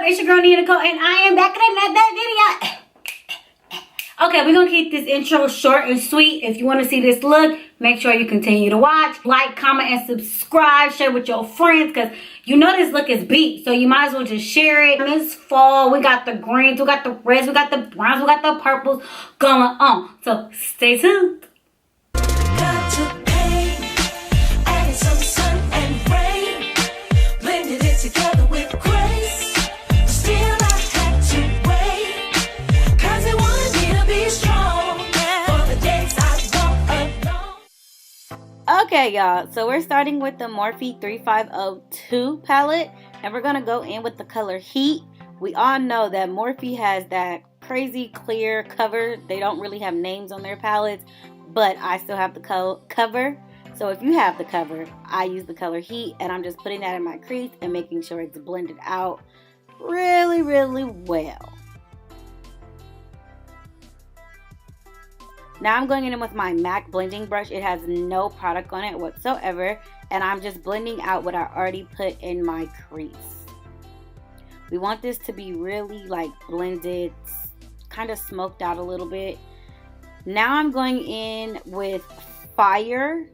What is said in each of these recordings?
It's your girl NeyahNecole, and I am back in another video. Okay, we're gonna keep this intro short and sweet. If you want to see this look, make sure you continue to watch, like, comment, and subscribe. Share with your friends, because you know this look is beat, so you might as well just share it. It's fall. We got the greens, we got the reds, we got the browns, we got the purples going on. So stay tuned. Okay, y'all, so we're starting with the Morphe 3502 palette, and we're going to go in with the color Heat. We all know that Morphe has that crazy clear cover. They don't really have names on their palettes, but I still have the cover. So if you have the cover, I use the color Heat, and I'm just putting that in my crease and making sure it's blended out really, really well. Now I'm going in with my MAC blending brush. It has no product on it whatsoever, and I'm just blending out what I already put in my crease. We want this to be really like blended, kind of smoked out a little bit. Now I'm going in with Fire.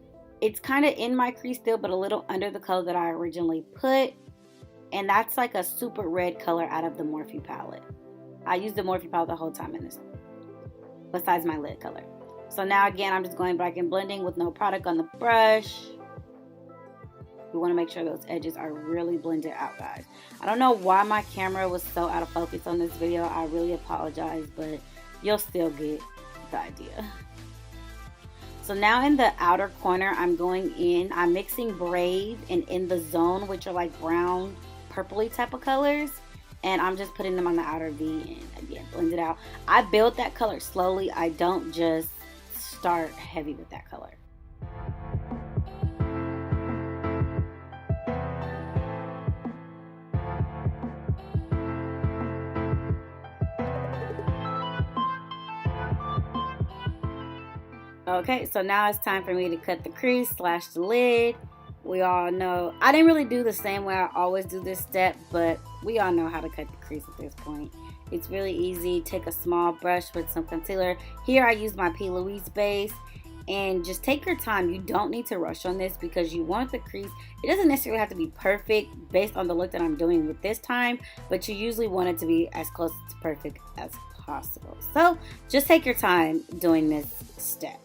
It's kind of in my crease still, but a little under the color that I originally put, and that's like a super red color out of the Morphe palette. I used the Morphe palette the whole time in this, besides my lid color. So now again, I'm just going back and blending with no product on the brush. We want to make sure those edges are really blended out, guys. I don't know why my camera was so out of focus on this video. I really apologize, but you'll still get the idea. So now in the outer corner, I'm going in, I'm mixing Brave and In the Zone, which are like brown, purpley type of colors. And I'm just putting them on the outer V and again, blend it out. I build that color slowly. I don't just start heavy with that color. Okay, so now it's time for me to cut the crease / the lid. We all know, I didn't really do the same way I always do this step, but we all know how to cut the crease at this point. It's really easy. Take a small brush with some concealer. Here I use my P. Louise base, and just take your time. You don't need to rush on this because you want the crease. It doesn't necessarily have to be perfect based on the look that I'm doing with this time, but you usually want it to be as close to perfect as possible. So just take your time doing this step.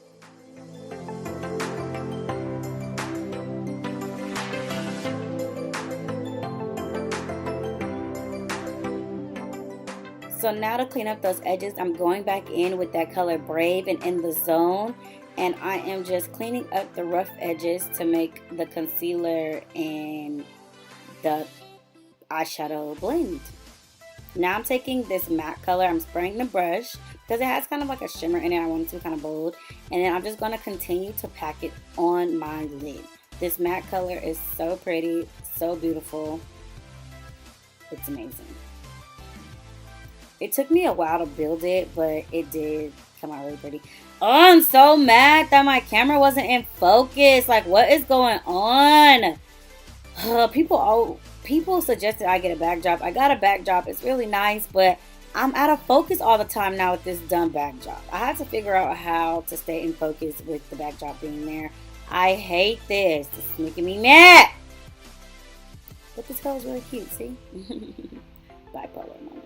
So now to clean up those edges, I'm going back in with that color Brave and In the Zone, and I am just cleaning up the rough edges to make the concealer and the eyeshadow blend. Now I'm taking this matte color, I'm spraying the brush because it has kind of like a shimmer in it. I want it to be kind of bold, and then I'm just going to continue to pack it on my lid. This matte color is so pretty, so beautiful. It's amazing. It took me a while to build it, but it did come out really pretty. Oh, I'm so mad that my camera wasn't in focus. Like, what is going on? People suggested I get a backdrop. I got a backdrop. It's really nice, but I'm out of focus all the time now with this dumb backdrop. I had to figure out how to stay in focus with the backdrop being there. I hate this. This is making me mad. But this color is really cute, see? Bipolar moment.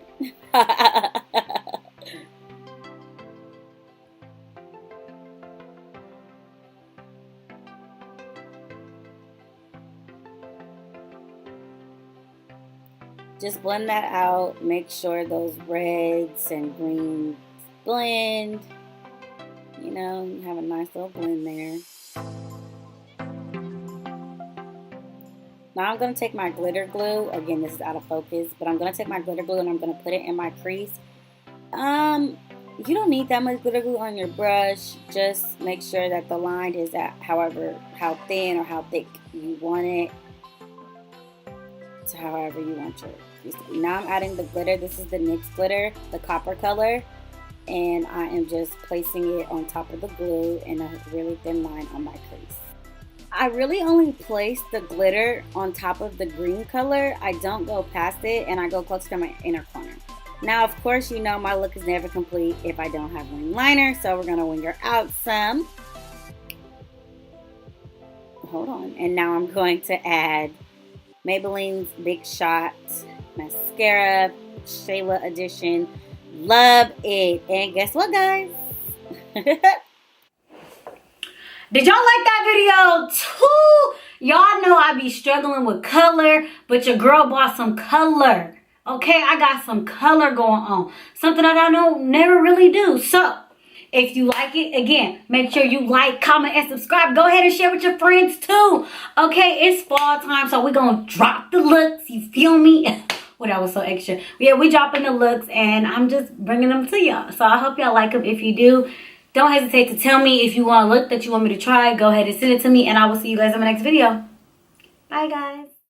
Just blend that out. Make sure those reds and greens blend. You know, you have a nice little blend there. Now I'm going to take my glitter glue. Again, this is out of focus, but I'm going to take my glitter glue and I'm going to put it in my crease. You don't need that much glitter glue on your brush. Just make sure that the line is at how thin or how thick you want it. To however you want your crease to be. Now I'm adding the glitter. This is the NYX glitter, the copper color. And I am just placing it on top of the glue in a really thin line on my crease. I really only place the glitter on top of the green color. I don't go past it, and I go close to my inner corner. Now, of course, you know my look is never complete if I don't have wing liner, so we're gonna wing her out some. Hold on. And now I'm going to add Maybelline's Big Shot mascara, Shayla edition. Love it. And guess what, guys? Did y'all like that video too? Y'all know I be struggling with color, but your girl bought some color. Okay, I got some color going on. Something that I don't never really do. So, if you like it, again, make sure you like, comment, and subscribe. Go ahead and share with your friends too. Okay, it's fall time, so we're going to drop the looks. You feel me? Well, that was so extra. Yeah, we dropping the looks, and I'm just bringing them to y'all. So I hope y'all like them. If you do, don't hesitate to tell me if you want a look that you want me to try. Go ahead and send it to me, and I will see you guys in my next video. Bye, guys.